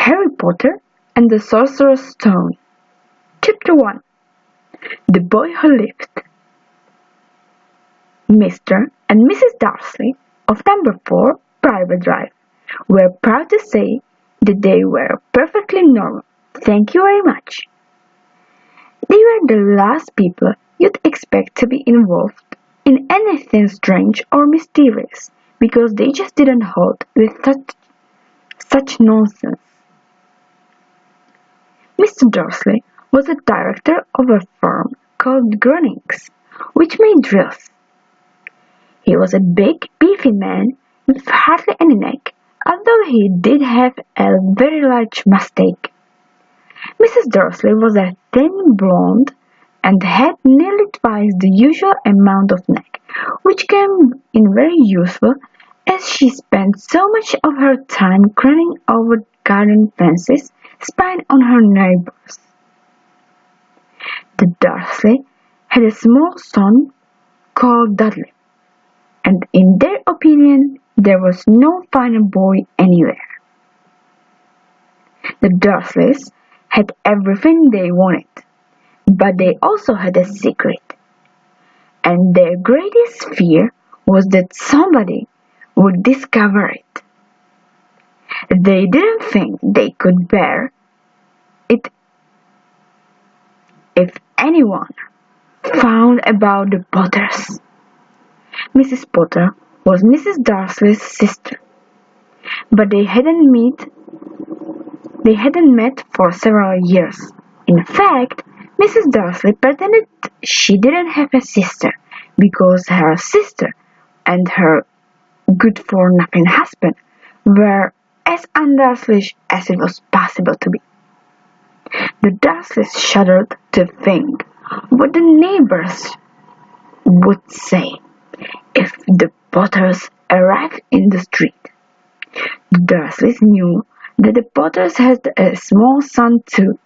Harry Potter and the Sorcerer's Stone. Chapter 1. The Boy Who Lived. Mr. and Mrs. Darcy of number 4 Private Drive were proud to say that they were perfectly normal. Thank you very much. They were the last people you'd expect to be involved in anything strange or mysterious because they just didn't hold with such nonsense. Mr. Dursley was a director of a firm called Grunnings, which made drills. He was a big, beefy man with hardly any neck, although he did have a very large moustache. Mrs. Dursley was a thin blonde and had nearly twice the usual amount of neck, which came in very useful as she spent so much of her time craning over garden fences, spying on her neighbors. The Dursley had a small son called Dudley, and in their opinion there was no finer boy anywhere. The Dursleys had everything they wanted, but they also had a secret, and their greatest fear was that somebody would discover it. They didn't think they could bear it if anyone found about the Potters. Mrs. Potter was Mrs. Darcy's sister, but they hadn't met for several years. In fact, Mrs. Darcy pretended she didn't have a sister because her sister and her good-for-nothing husband were as undursley as it was possible to be. The Dursleys shuddered to think what the neighbors would say if the Potters arrived in the street. The Dursleys knew that the Potters had a small son too,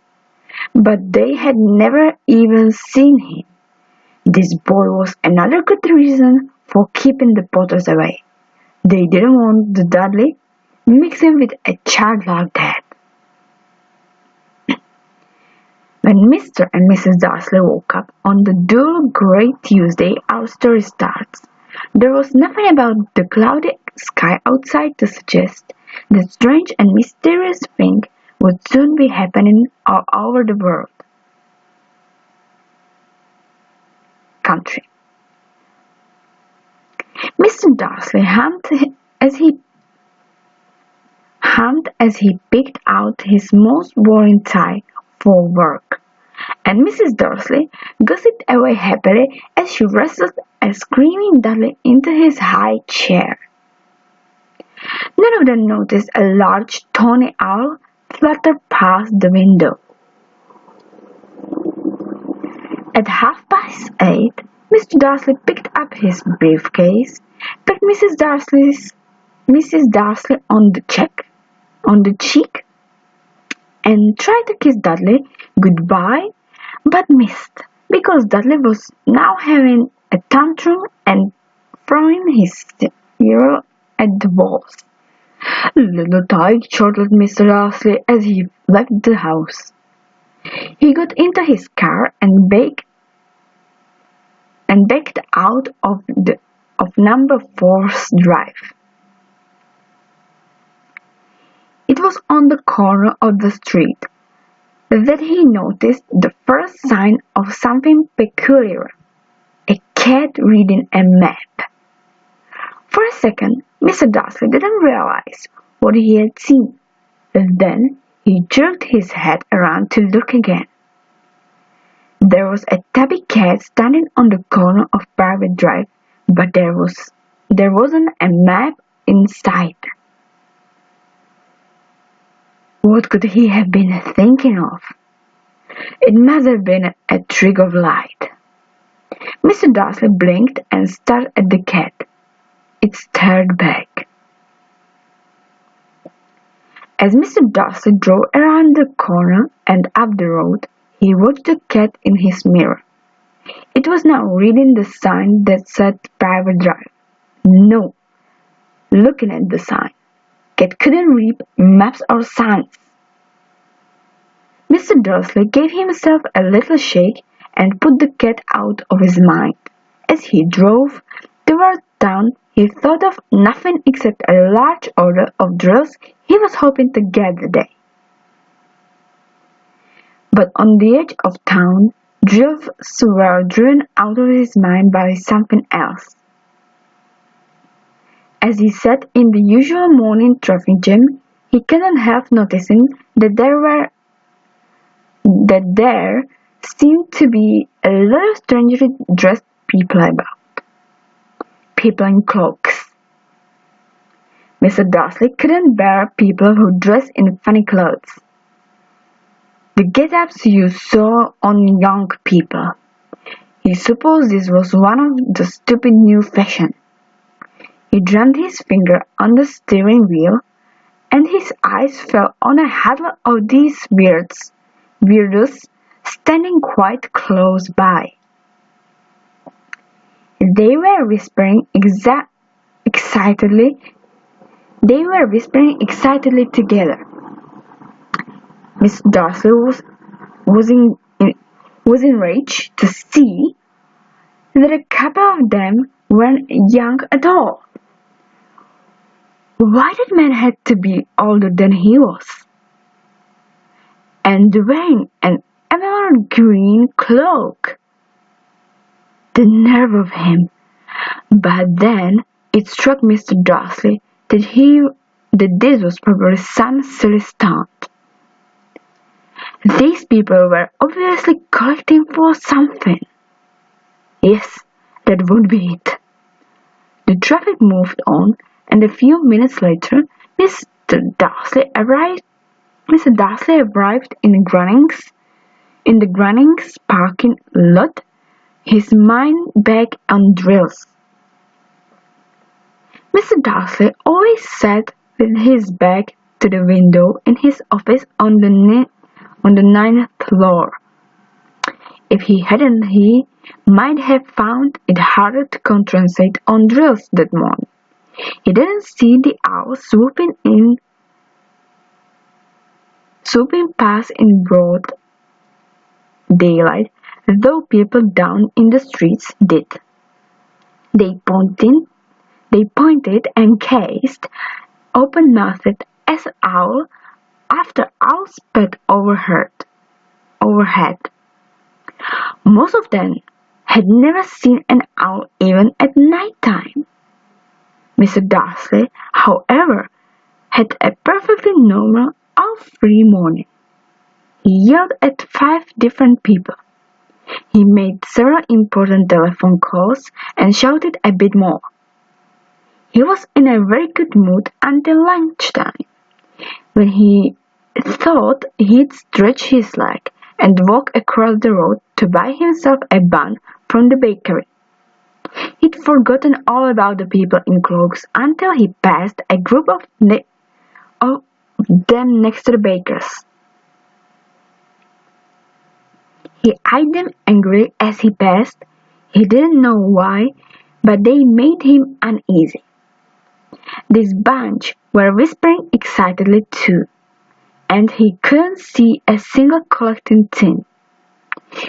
but they had never even seen him. This boy was another good reason for keeping the Potters away. They didn't want the Dudley mixing with a child like that. When Mr. and Mrs. Darcy woke up on the dull grey Tuesday our story starts, there was nothing about the cloudy sky outside to suggest that strange and mysterious thing would soon be happening all over the world. Country. Mr. Darcy hummed as he picked out his most boring tie for work, and Mrs. Darcy gossiped away happily as she wrestled a screaming Dudley into his high chair. None of them noticed a large tawny owl flutter past the window. At 8:30, Mr. Darcy picked up his briefcase, pat Mrs. Darcy on the cheek, and tried to kiss Dudley goodbye, but missed because Dudley was now having a tantrum and throwing his cereal at the walls. "Little tyke," chortled Mr. Darcy as he left the house. He got into his car and backed out of number 4's drive. It was on the corner of the street that he noticed the first sign of something peculiar: a cat reading a map. For a second, Mr. Darcy didn't realize what he had seen. Then he jerked his head around to look again. There was a tabby cat standing on the corner of Private Drive, but there wasn't a map in sight. What could he have been thinking of? It must have been a trick of light. Mr. Darcy blinked and stared at the cat. It stared back. As Mr. Darcy drove around the corner and up the road, he watched the cat in his mirror. It was now reading the sign that said Private Drive. No, looking at the sign. Cat couldn't read maps or signs. Mr. Dursley gave himself a little shake and put the cat out of his mind. As he drove toward town, he thought of nothing except a large order of drills he was hoping to get that day. But on the edge of town, drills were driven out of his mind by something else. As he sat in the usual morning traffic jam, he couldn't help noticing that there seemed to be a lot of strangely dressed people about. People in cloaks. Mr. Dursley couldn't bear people who dressed in funny clothes. The get-ups you saw on young people. He supposed this was one of the stupid new fashion. He drummed his finger on the steering wheel, and his eyes fell on a huddle of these weirdos standing quite close by. They were whispering excitedly together. Miss Darcy was enraged to see that a couple of them weren't young at all. Why did man have to be older than he was? And wearing an emerald green cloak? The nerve of him! But then it struck Mr. Darcy that this was probably some silly stunt. These people were obviously collecting for something. Yes, that would be it. The traffic moved on, and a few minutes later, Mr. Darcy arrived in the Grunnings parking lot, his mind back on drills. Mr. Darcy always sat with his back to the window in his office on the ninth floor. If he hadn't, he might have found it harder to concentrate on drills that morning. He didn't see the owls swooping past in broad daylight, though people down in the streets did. They pointed and gazed, open-mouthed, as owl after owl sped overhead. Most of them had never seen an owl even at night time. Mr. Darcy, however, had a perfectly normal owl-free morning. He yelled at 5 different people. He made several important telephone calls and shouted a bit more. He was in a very good mood until lunchtime, when he thought he'd stretch his leg and walk across the road to buy himself a bun from the bakery. He'd forgotten all about the people in cloaks until he passed a group of them next to the baker's. He eyed them angrily as he passed. He didn't know why, but they made him uneasy. This bunch were whispering excitedly too, and he couldn't see a single collecting tin.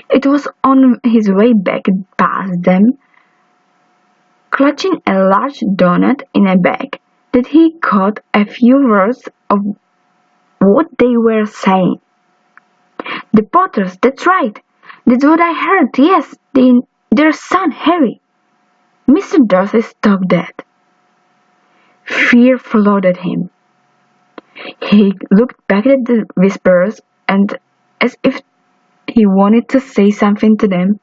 It was on his way back past them, clutching a large doughnut in a bag, that he caught a few words of what they were saying. The Potters, that's right. That's what I heard, yes, their son Harry. Mr. Darcy stopped dead. Fear flooded him. He looked back at the whisperers and as if he wanted to say something to them,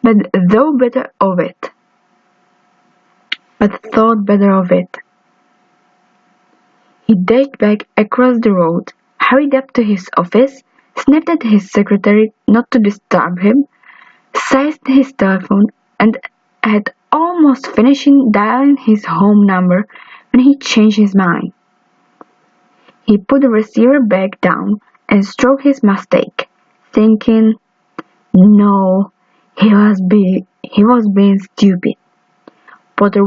but thought better of it. He dashed back across the road, hurried up to his office, snapped at his secretary not to disturb him, seized his telephone, and had almost finished dialing his home number when he changed his mind. He put the receiver back down and stroked his mustache, thinking, no, he was being stupid. Potter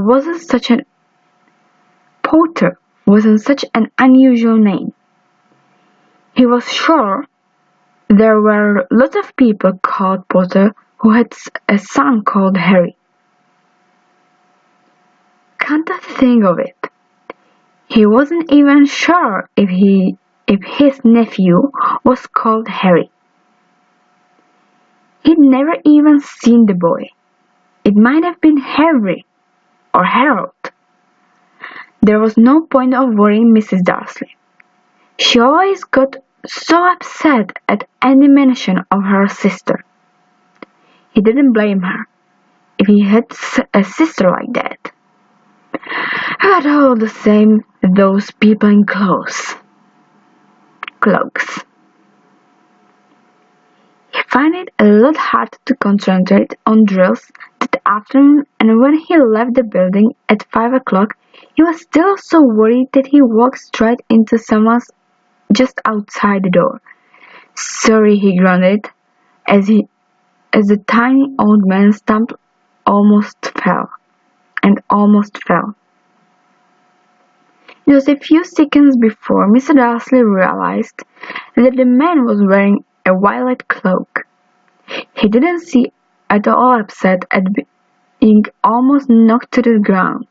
wasn't such an unusual name. He was sure There were lots of people called Potter who had a son called Harry. Can't think of it. He wasn't even sure if his nephew was called Harry. He'd never even seen the boy. It might have been Harry or Harold. There was no point of worrying Mrs. Darcy. She always got so upset at any mention of her sister. He didn't blame her if he had a sister like that. But all the same, those people in clothes. Cloaks. He found it a lot harder to concentrate on drills that afternoon, and when he left the building at 5 o'clock, he was still so worried that he walked straight into someone's just outside the door. Sorry, he grunted, as the tiny old man stumped almost fell. It was a few seconds before Mr. Darcy realized that the man was wearing a violet cloak. He didn't seem at all upset at being almost knocked to the ground.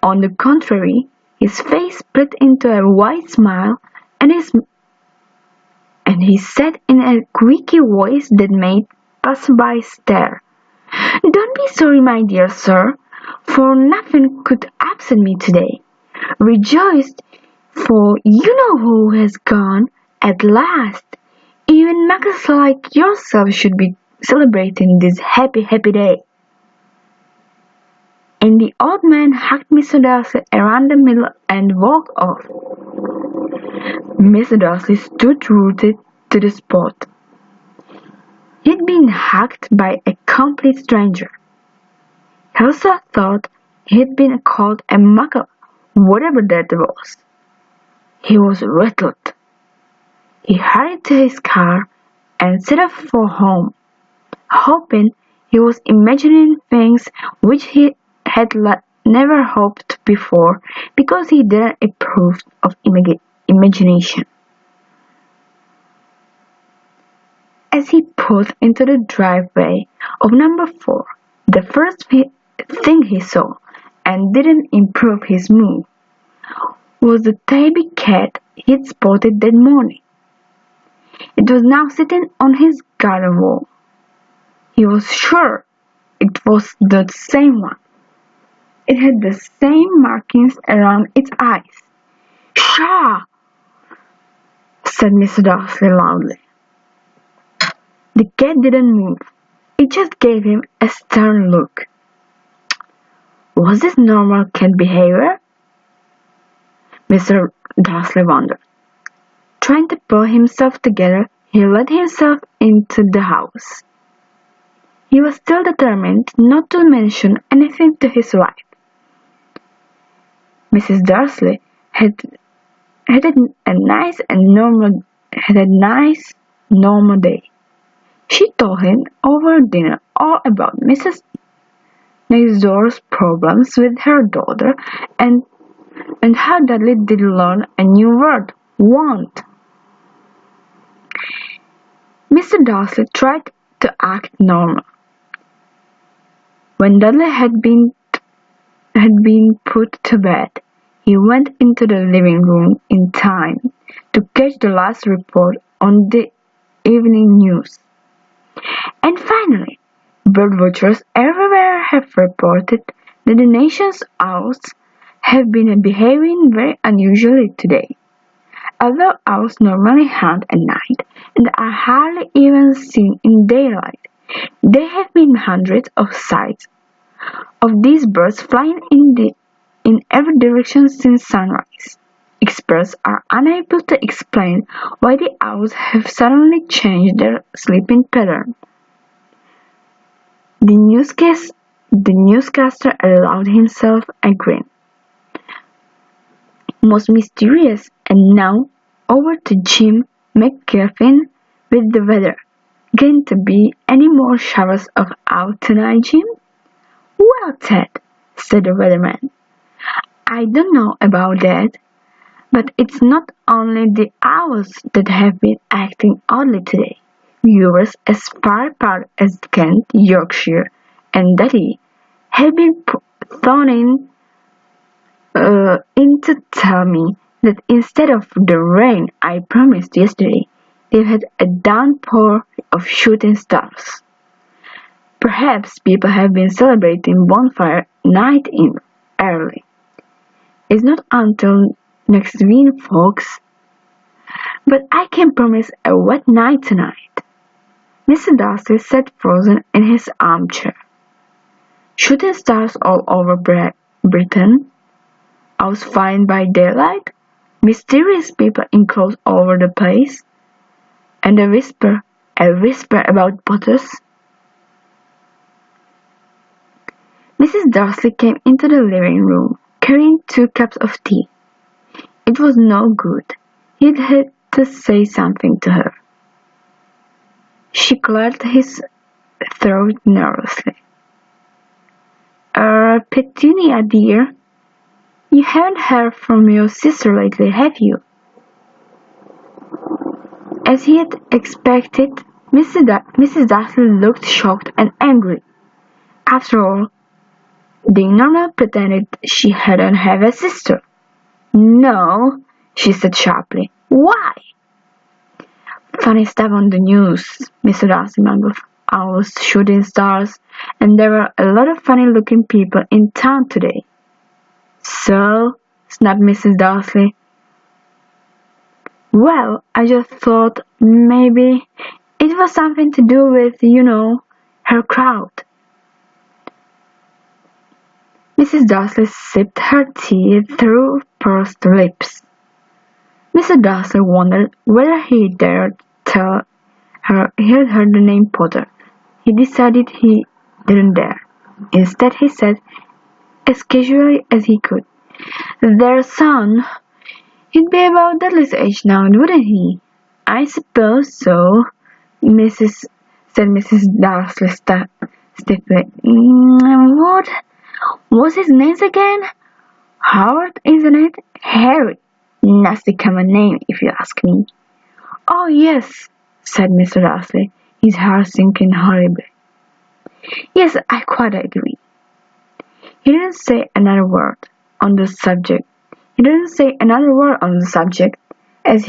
On the contrary, his face split into a wide smile, and he said in a squeaky voice that made passersby stare, "Don't be sorry, my dear sir, for nothing could upset me today. Rejoice, for you know who has gone at last. Even muggles like yourself should be celebrating this happy, happy day." And the old man hugged Mr. Darcy around the middle and walked off. Mr. Darcy stood rooted to the spot. He'd been hugged by a complete stranger. He also thought he'd been called a muggle, whatever that was. He was rattled. He hurried to his car and set off for home, hoping he was imagining things which he had never hoped before because he didn't approve of imagination. As he pulled into the driveway of number 4, the first thing he saw, and didn't improve his mood, was the tabby cat he'd spotted that morning. It was now sitting on his garden wall. He was sure it was the same one. It had the same markings around its eyes. "Pshaw!" said Mr. Darcy loudly. The cat didn't move. It just gave him a stern look. Was this normal cat behavior? Mr. Darcy wondered. Trying to pull himself together, he let himself into the house. He was still determined not to mention anything to his wife. Mrs. Darcy had a nice normal day. She told him over dinner all about Mrs. next door's problems with her daughter and how Dudley did learn a new word, want. Mr. Darcy tried to act normal. When Dudley had been put to bed, he went into the living room in time to catch the last report on the evening news. And finally, birdwatchers everywhere have reported that the nation's owls have been behaving very unusually today. Although owls normally hunt at night and are hardly even seen in daylight, there have been hundreds of sights of these birds flying in every direction since sunrise. Experts are unable to explain why the owls have suddenly changed their sleeping pattern. The newscaster allowed himself a grin. Most mysterious, and now over to Jim McGuffin with the weather. Going to be any more showers of out tonight, Jim? Well, Ted, said the weatherman. I don't know about that, But it's not only the owls that have been acting oddly today. Viewers as far apart as Kent, Yorkshire, and Derry have been thrown in to tell me that instead of the rain I promised yesterday, they've had a downpour of shooting stars. Perhaps people have been celebrating bonfire night in early. It's not until next week, folks, but I can promise a wet night tonight. Mr. Darcy sat frozen in his armchair. Shooting stars all over Britain. I was fine by daylight. Mysterious people enclosed all over the place. And a whisper about Potters. Mrs. Darcy came into the living room, carrying 2 cups of tea. It was no good. He'd had to say something to her. She cleared his throat nervously. Petunia, dear, you haven't heard from your sister lately, have you? As he had expected, Mrs. Darcy looked shocked and angry. After all, the Norma pretended she hadn't have a sister. No, she said sharply. Why? Funny stuff on the news, Mr. Darcy mumbled. Owls, shooting stars, and there were a lot of funny-looking people in town today. So, snapped Mrs. Darcy. Well, I just thought maybe it was something to do with, her crowd. Mrs. Darcy sipped her tea through pursed lips. Mr. Darcy wondered whether he dared tell her he had heard the name Potter. He decided he didn't dare. Instead, he said, as casually as he could, "Their son. He'd be about Dudley's age now, wouldn't he?" "I suppose so," said Mrs. Darcy stiffly. What was his name again? Howard, isn't it? Harry. Nasty common name, if you ask me. "Oh, yes," said Mr. Darcy, his heart sinking horribly. "Yes, I quite agree." He didn't say another word on the subject. As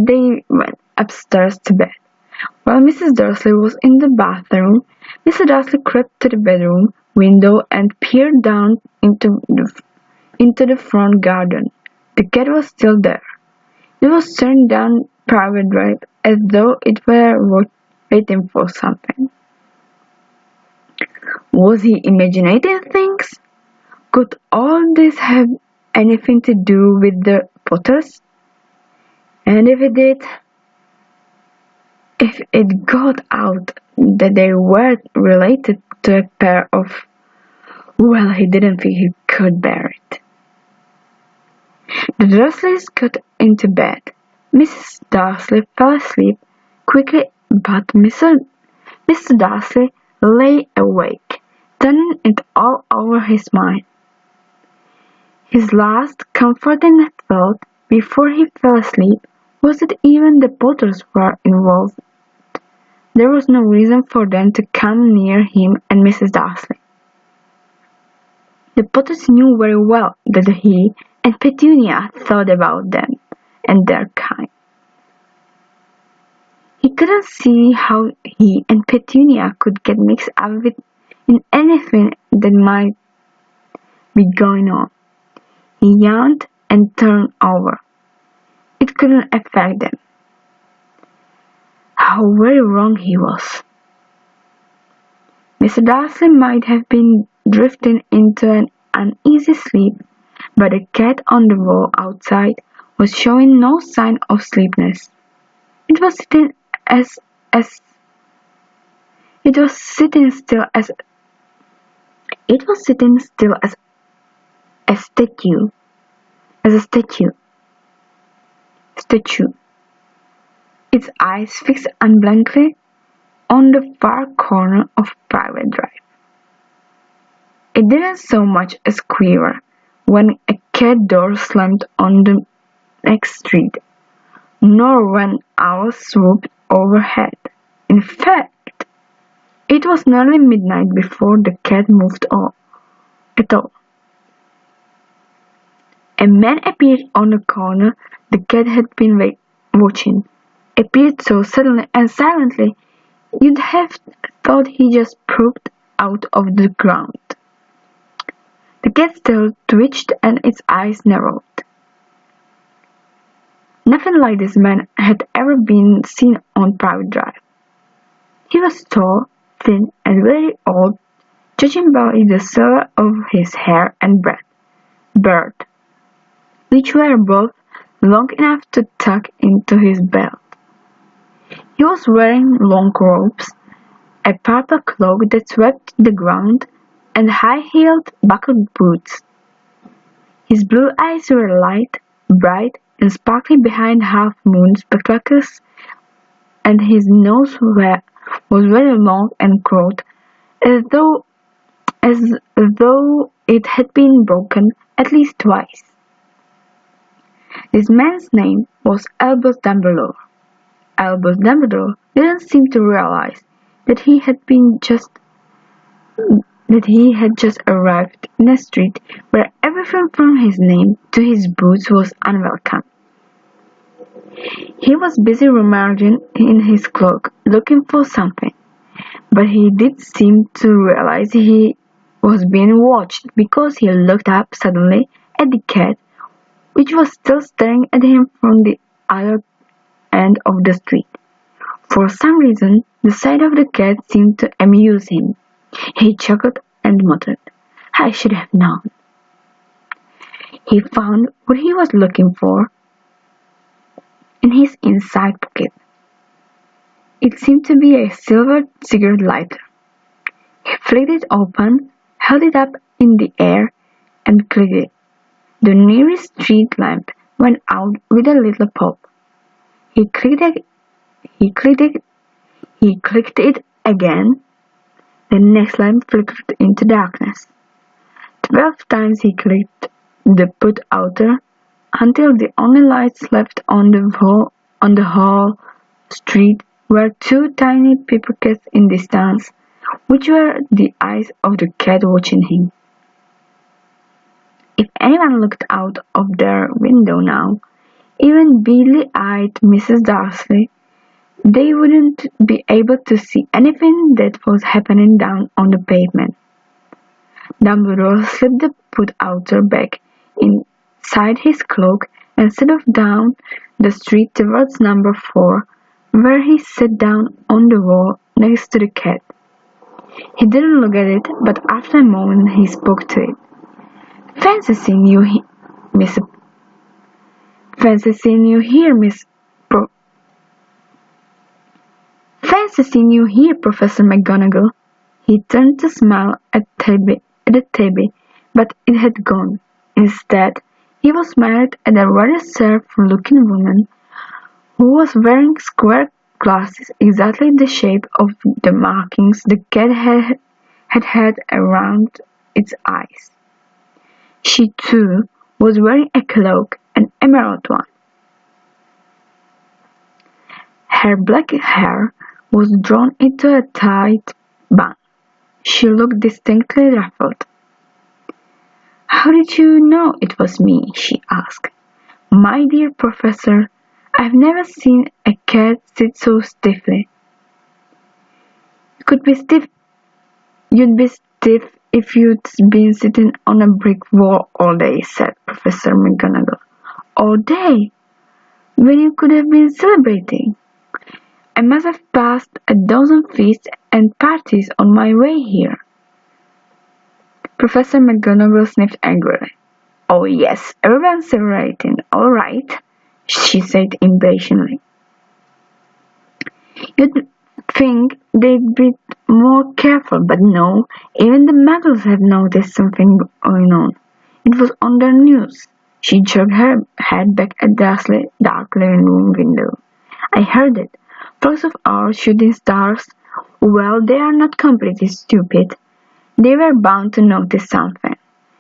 they went upstairs to bed. While Mrs. Dursley was in the bathroom, Mr. Darcy crept to the bedroom window and peered down into the front garden. The cat was still there. It was staring down Private Drive as though it were waiting for something. Was he imagining things? Could all this have anything to do with the Potters? And if it did, if it got out that they were related to a pair of... Well, he didn't think he could bear it. The Dursleys got into bed. Mrs. Darcy fell asleep quickly, but Mr. Darcy lay awake, turning it all over his mind. His last comforting thought before he fell asleep was that even the Potters were involved. There was no reason for them to come near him and Mrs. Darcy. The Potters knew very well that he and Petunia thought about them and their kind. He couldn't see how he and Petunia could get mixed up in anything that might be going on. He yawned and turned over. It couldn't affect them. How very wrong he was. Mr. Darcy might have been drifting into an uneasy sleep, but the cat on the wall outside was showing no sign of sleepiness. It was sitting still as a statue. Its eyes fixed unblinkly on the far corner of Private Drive. It didn't so much as quiver when a cat door slammed on the next street, nor when owls swooped overhead. In fact, it was nearly midnight before the cat moved at all. A man appeared on the corner the cat had been watching. Appeared so suddenly and silently you'd have thought he just popped out of the ground. The cat's tail twitched and its eyes narrowed. Nothing like this man had ever been seen on Private Drive. He was tall, thin, and very old, judging by the silver of his hair and beard, which were both long enough to tuck into his belt. He was wearing long robes, a purple cloak that swept the ground, and high-heeled buckled boots. His blue eyes were light, bright, and sparkling behind half-moon spectacles, and his nose was very long and curved, as though it had been broken at least twice. This man's name was Albus Dumbledore. Albus Dumbledore didn't seem to realize that he had just arrived in a street where everything from his name to his boots was unwelcome. He was busy rummaging in his cloak, looking for something, but he did seem to realize he was being watched because he looked up suddenly at the cat, which was still staring at him from the other end of the street. For some reason, the sight of the cat seemed to amuse him. He chuckled and muttered, "I should have known." He found what he was looking for in his inside pocket. It seemed to be a silver cigarette lighter. He flicked it open, held it up in the air, and clicked it. The nearest street lamp went out with a little pop. He clicked it again. The next lamp flickered into darkness. 12 times he clicked the put-outer until the only lights left on the whole street were two tiny pickpockets in distance, which were the eyes of the cat watching him. If anyone looked out of their window now, even beady-eyed Mrs. Darcy, they wouldn't be able to see anything that was happening down on the pavement. Dumbledore slipped the put-outer back inside his cloak and set off down the street towards number 4, where he sat down on the wall next to the cat. He didn't look at it, but after a moment he spoke to it. Fancy seeing you here, Professor McGonagall. He turned to smile at the tabby, but it had gone. Instead, he was smiled at a rather sharp-looking woman who was wearing square glasses exactly the shape of the markings the cat had around its eyes. She, too, was wearing a cloak, an emerald one. Her black hair was drawn into a tight bun. She looked distinctly ruffled. "How did you know it was me?" she asked. "My dear Professor, I've never seen a cat sit so stiffly." You'd be stiff if you'd been sitting on a brick wall all day," said Professor McGonagall. "All day? When you could have been celebrating. I must have passed a dozen feasts and parties on my way here." Professor McGonagall sniffed angrily. "Oh yes, everyone's celebrating, all right," she said impatiently. "You'd think they'd be more careful, but no, even the muggles have noticed something going on. It was on the news." She jerked her head back at the dark living room window. "I heard it. Flocks of owls shooting stars. Well, they are not completely stupid. They were bound to notice something.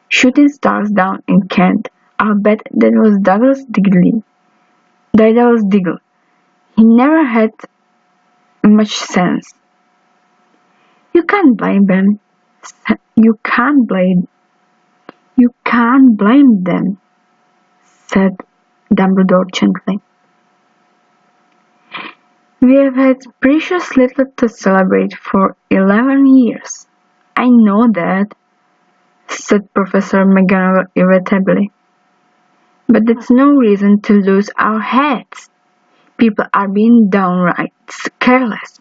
Shooting stars down in Kent. I'll bet that was Douglas Diggle. He never had much sense. You can't blame them. You can't blame. You can't blame them, said Dumbledore gently. We have had precious little to celebrate for 11 years. I know that, said Professor McGonagall irritably. But that's no reason to lose our heads. People are being downright careless,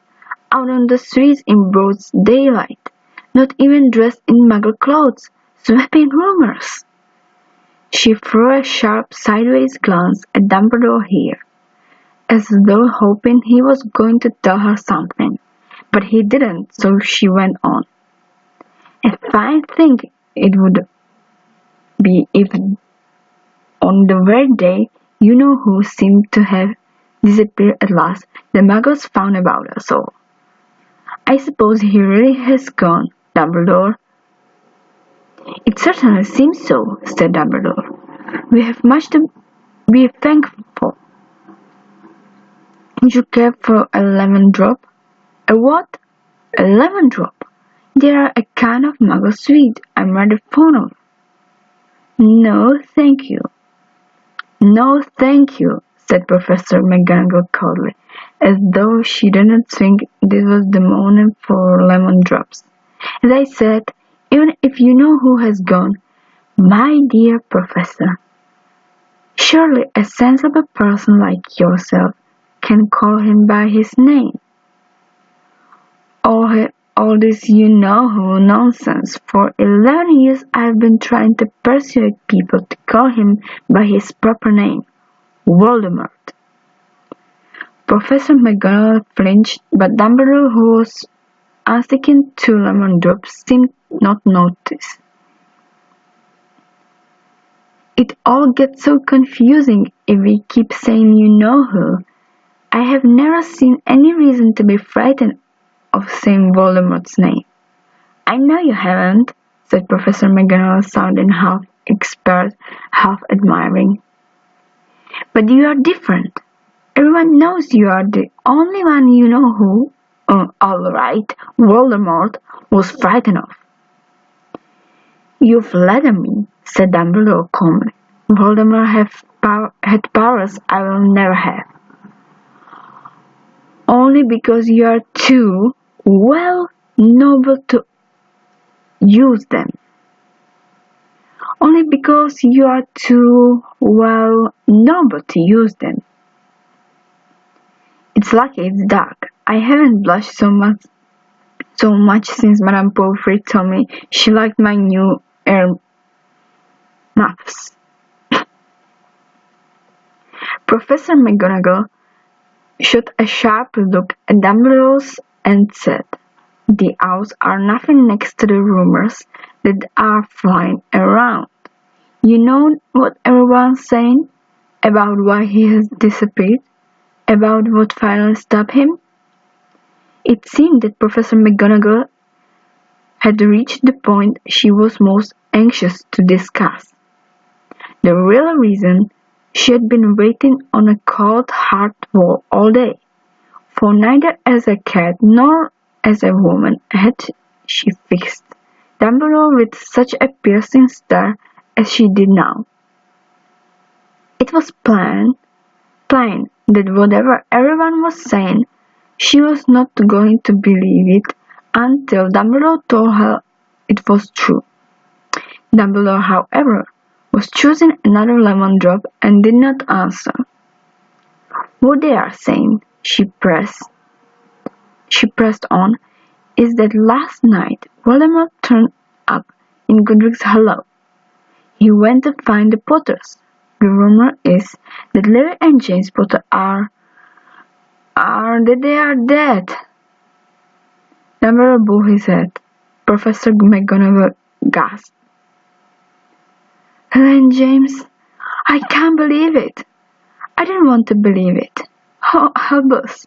out on the streets in broad daylight, not even dressed in Muggle clothes, sweeping rumors. She threw a sharp sideways glance at Dumbledore here, as though hoping he was going to tell her something, but he didn't, so she went on. A fine thing it would be if, on the very day you know who seemed to have disappeared at last, the Muggles found about us all. I suppose he really has gone, Dumbledore. It certainly seems so, said Dumbledore. We have much to be thankful for. Would you care for a lemon drop? A what? A lemon drop. They are a kind of Muggle sweet I'm rather fond of. No, thank you. No, thank you, said Professor McGonagall coldly, as though she didn't think this was the moment for lemon drops. As I said, even if you know who has gone, my dear Professor, surely a sensible person like yourself can call him by his name. All this you-know-who nonsense. For 11 years I've been trying to persuade people to call him by his proper name, Voldemort. Professor McGonagall flinched, but Dumbledore, who was unsticking 2 lemon drops, seemed not notice. It all gets so confusing if we keep saying you-know-who. I have never seen any reason to be frightened of saying Voldemort's name. I know you haven't, said Professor McGonagall, sounding half expert, half admiring. But you are different. Everyone knows you are the only one you know who, all right, Voldemort was frightened of. You flatter me, said Dumbledore calmly. Voldemort had powers I will never have. Only because you are too, well, noble to use them. Only because you are too, well, noble to use them. It's lucky it's dark. I haven't blushed so much since Madame Pomfrey told me she liked my new ear muffs. Professor McGonagall shot a sharp look at Dumbledore and said, The owls are nothing next to the rumors that are flying around. You know what everyone's saying? About why he has disappeared? About what finally stopped him? It seemed that Professor McGonagall had reached the point she was most anxious to discuss. The real reason she had been waiting on a cold, hard wall all day, for neither as a cat nor as a woman had she fixed Dumbledore with such a piercing stare as she did now. It was plain that whatever everyone was saying, she was not going to believe it until Dumbledore told her it was true. Dumbledore, however, was choosing another lemon drop and did not answer. What they are saying, she pressed on, is that last night Voldemort turned up in Godric's Hollow. He went to find the Potters. The rumor is that Lily and James Potter are dead. Dumbledore bowed his head. Professor McGonagall gasped. Lily and James? I can't believe it. I didn't want to believe it. Oh, help us.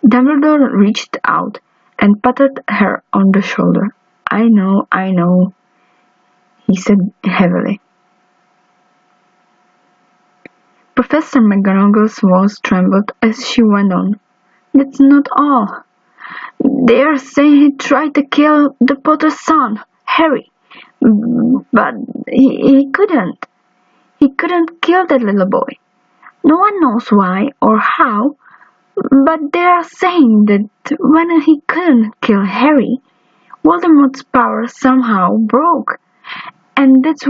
Dumbledore reached out and patted her on the shoulder. I know, he said heavily. Professor McGonagall's voice trembled as she went on. That's not all. They are saying he tried to kill the Potter's son, Harry. But he couldn't. He couldn't kill that little boy. No one knows why or how, but they are saying that when he couldn't kill Harry, Voldemort's power somehow broke, and that's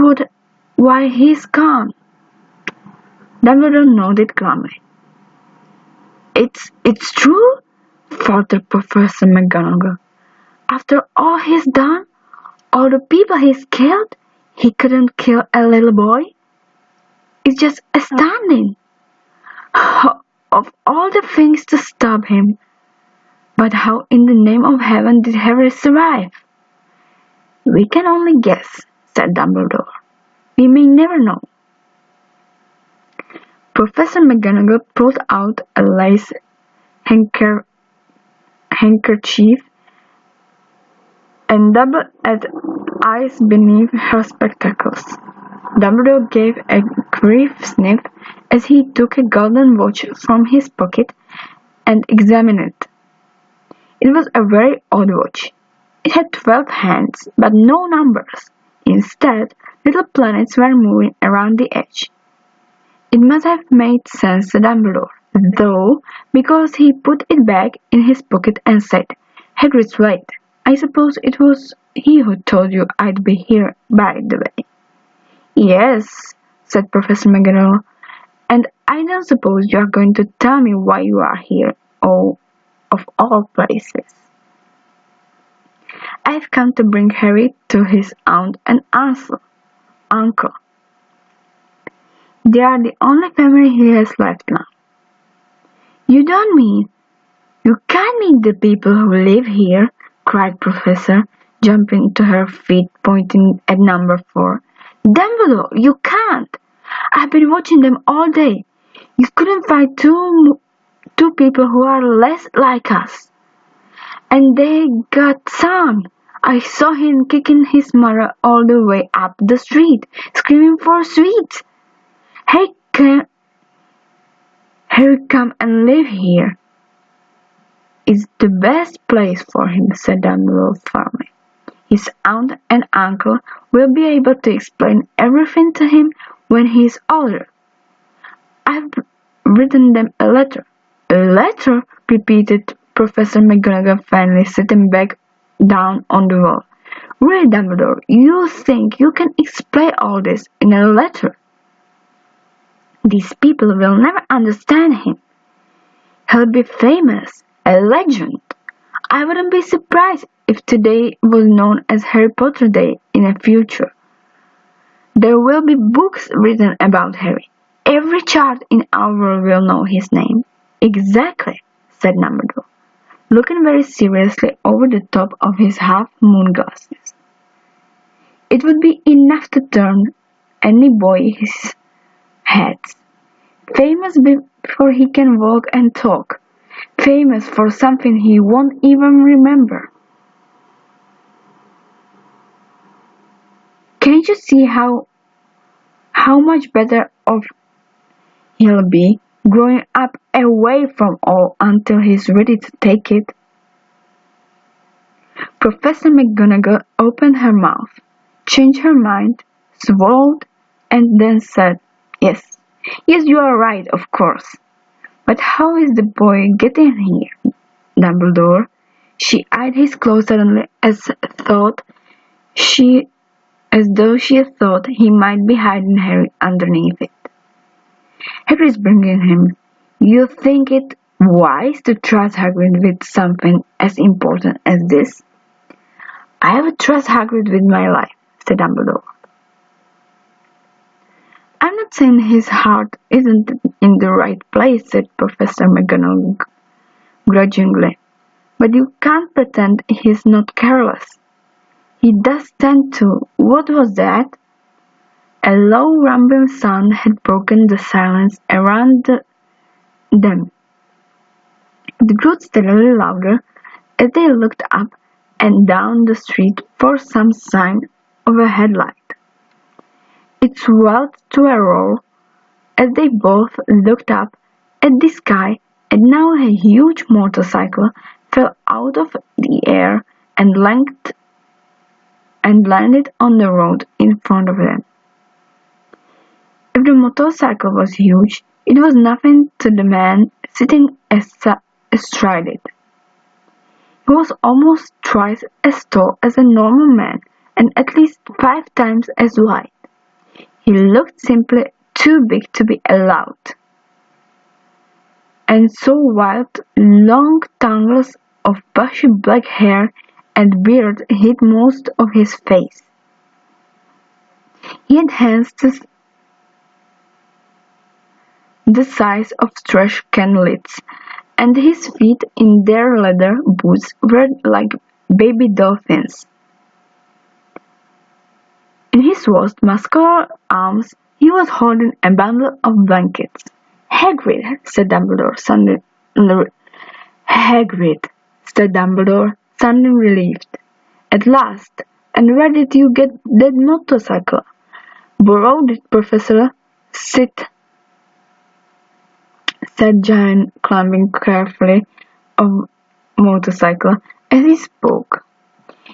why he's gone. Dumbledore nodded calmly. It's true? Faltered Professor McGonagall. After all he's done, all the people he's killed, he couldn't kill a little boy? It's just astounding. Of all the things to stop him. But how in the name of heaven did Harry survive? We can only guess, said Dumbledore. We may never know. Professor McGonagall pulled out a lace handkerchief and doubled at eyes beneath her spectacles. Dumbledore gave a brief sniff as he took a golden watch from his pocket and examined it. It was a very odd watch. It had 12 hands, but no numbers. Instead, little planets were moving around the edge. It must have made sense to Dumbledore, though, because he put it back in his pocket and said, Hagrid's right. I suppose it was he who told you I'd be here, by the way. Yes, said Professor McGonagall, and I don't suppose you are going to tell me why you are here, oh, of all places. I've come to bring Harry to his aunt and uncle. They are the only family he has left now. You don't mean? You can't mean the people who live here, cried Professor, jumping to her feet, pointing at number 4. Dumbledore, you can't! I've been watching them all day. You couldn't find two people who are less like us. And they got son. I saw him kicking his mother all the way up the street, screaming for sweets. Hey, come and live here. It's the best place for him, said Dumbledore firmly. His aunt and uncle will be able to explain everything to him when he is older. I've written them a letter. A letter? Repeated Professor McGonagall, finally sitting back down on the wall. Really, Dumbledore, you think you can explain all this in a letter? These people will never understand him. He'll be famous, a legend. I wouldn't be surprised if today was known as Harry Potter Day in the future. There will be books written about Harry. Every child in our world will know his name. Exactly, said Dumbledore, looking very seriously over the top of his half-moon glasses. It would be enough to turn any boy's head. Famous before he can walk and talk. Famous for something he won't even remember. Can't you see how much better off he'll be growing up away from all until he's ready to take it? Professor McGonagall opened her mouth, changed her mind, swallowed, and then said, Yes, you are right, of course. But how is the boy getting here, Dumbledore? She eyed his clothes suddenly as though she thought he might be hiding Harry underneath it. Hagrid's bringing him. You think it wise to trust Hagrid with something as important as this? I would trust Hagrid with my life, said Dumbledore. I'm not saying his heart isn't in the right place, said Professor McGonagall grudgingly, but you can't pretend he's not careless. He does tend to. What was that? A low rumbling sound had broken the silence around them. It grew steadily louder as they looked up, and down the street for some sign of a headlight. It swelled to a roar as they both looked up at the sky, and now a huge motorcycle fell out of the air and landed on the road in front of them. If the motorcycle was huge, it was nothing to the man sitting astride it. He was almost twice as tall as a normal man and at least 5 times as wide. He looked simply too big to be allowed. And so wild, long tangles of bushy black hair and beard hid most of his face. He had hands the size of trash can lids, and his feet in their leather boots were like baby dolphins. In his vast, muscular arms he was holding a bundle of blankets. "Hagrid," said Dumbledore, sounding relieved. "At last! And where did you get that motorcycle?" "Borrowed it, Professor. Sit," said Giant, climbing carefully a motorcycle as he spoke.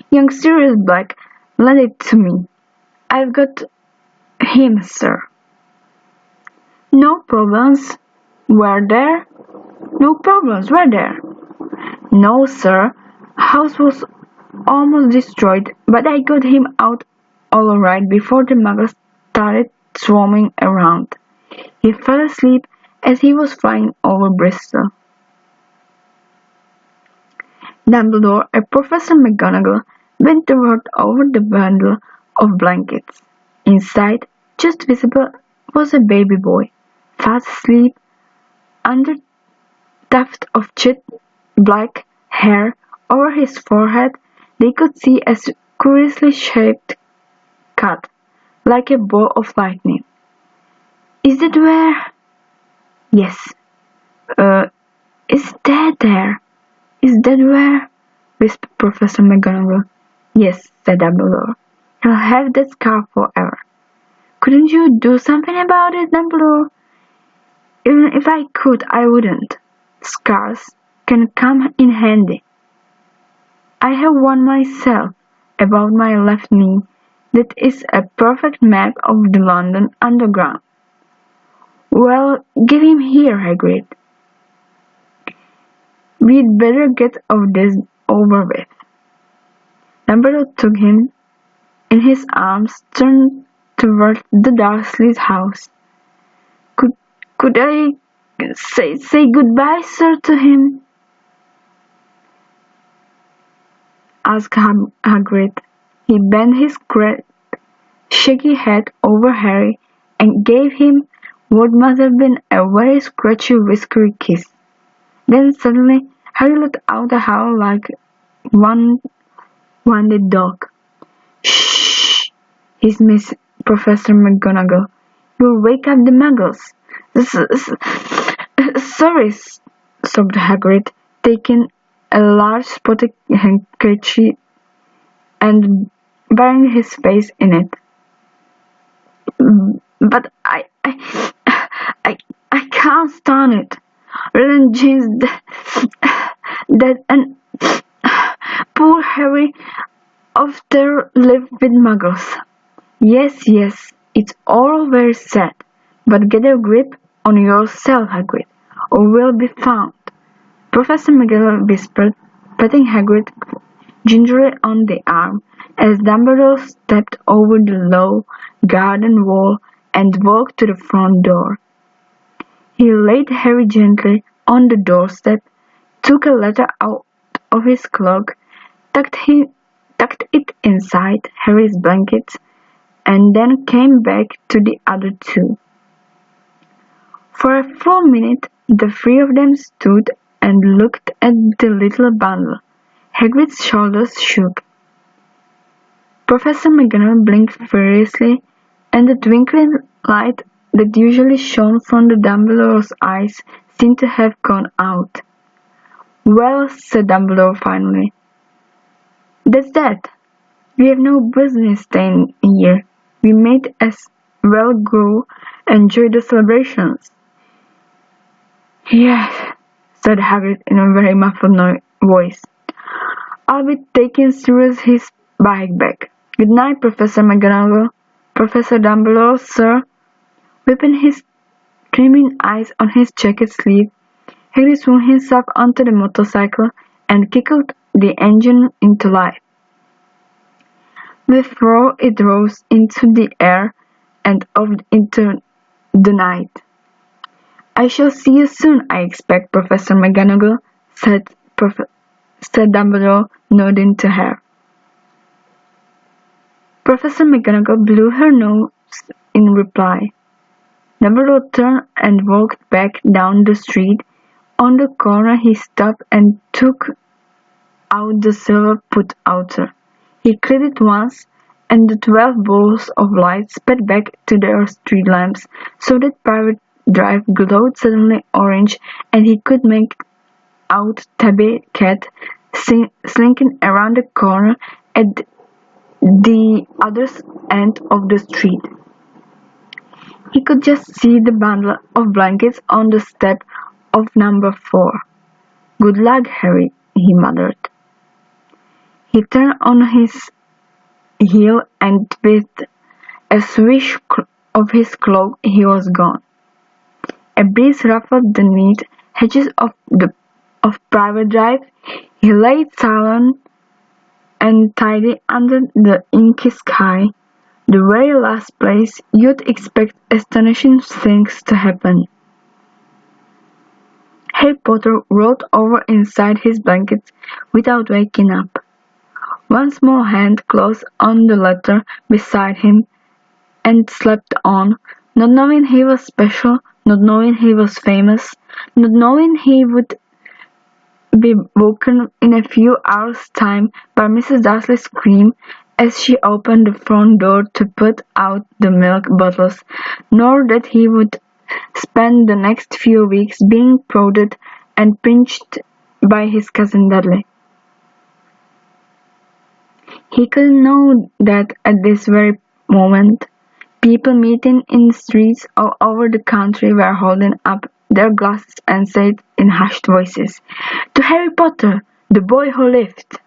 "Young Sirius Black lent it to me. I've got him, sir." "No problems, were there?" "No problems, were there?" "No, sir. House was almost destroyed, but I got him out all right before the muggles started swarming around." He fell asleep as he was flying over Bristol. Dumbledore and Professor McGonagall bent toward over the bundle of blankets. Inside, just visible, was a baby boy, fast asleep. Under tuft of jet black hair over his forehead, they could see a curiously shaped cut, like a ball of lightning. "Is that where—" "Yes." Is that there? Is that where—" whispered Professor McGonagall. "Yes," said Dumbledore. "He'll have that scar forever." "Couldn't you do something about it, Dumbledore?" "Even if I could, I wouldn't. Scars can come in handy. I have one myself, about my left knee, that is a perfect map of the London Underground." "Well, give him here, Hagrid. We'd better get this over with." Dumbledore took him in his arms, turned toward the Dursley's house. Could I say goodbye, sir, to him?" asked Hagrid. He bent his great shaggy head over Harry and gave him what must have been a very scratchy, whiskery kiss. Then suddenly Harry let out a howl like one wounded dog. "Shh!" hissed Professor McGonagall. "You'll wake up the muggles." Sorry," sobbed Hagrid, taking a large spotted handkerchief and burying his face in it. "But I can't stand it. Red and James dead, and poor Harry after lived with muggles." Yes, it's all very sad, but get a grip on yourself, Hagrid, or we'll be found," Professor McGonagall whispered, patting Hagrid gingerly on the arm as Dumbledore stepped over the low garden wall and walked to the front door. He laid Harry gently on the doorstep, took a letter out of his cloak, tucked it inside Harry's blankets, and then came back to the other two. For a full minute the three of them stood and looked at the little bundle. Hagrid's shoulders shook. Professor McGonagall blinked furiously, and the twinkling light that usually shone from the Dumbledore's eyes seemed to have gone out. "Well," said Dumbledore finally, That's that. We have no business staying here. We might as well go enjoy the celebrations. Yes, said Hagrid in a very muffled voice. I'll be taking Sirius his bike back. Good night, Professor McGonagall. Professor Dumbledore, sir. Wiping his gleaming eyes on his jacket sleeve, Harry swung himself onto the motorcycle and kicked the engine into life. With roar it rose into the air and off into the night. I shall see you soon, I expect, Professor McGonagall, said Dumbledore, nodding to her. Professor McGonagall blew her nose in reply. Dumbledore turned and walked back down the street. On the corner he stopped and took out the silver put-outer. He clicked it once, and the 12 balls of light sped back to their street lamps, so that Private Drive glowed suddenly orange, and he could make out Tabby Cat slinking around the corner at the other end of the street. He could just see the bundle of blankets on the step of number 4. Good luck, Harry, he muttered. He turned on his heel and with a swish of his cloak he was gone. A breeze ruffled the neat hedges of Private Drive. He lay silent and tidy under the inky sky, the very last place you'd expect astonishing things to happen. Harry Potter rolled over inside his blankets without waking up. One small hand closed on the letter beside him and slept on, not knowing he was special, not knowing he was famous, not knowing he would be woken in a few hours' time by Mrs. Dursley's scream as she opened the front door to put out the milk bottles, nor that he would spend the next few weeks being prodded and pinched by his cousin Dudley. He could know that at this very moment, people meeting in the streets all over the country were holding up their glasses and said in hushed voices, "To Harry Potter, the boy who lived!"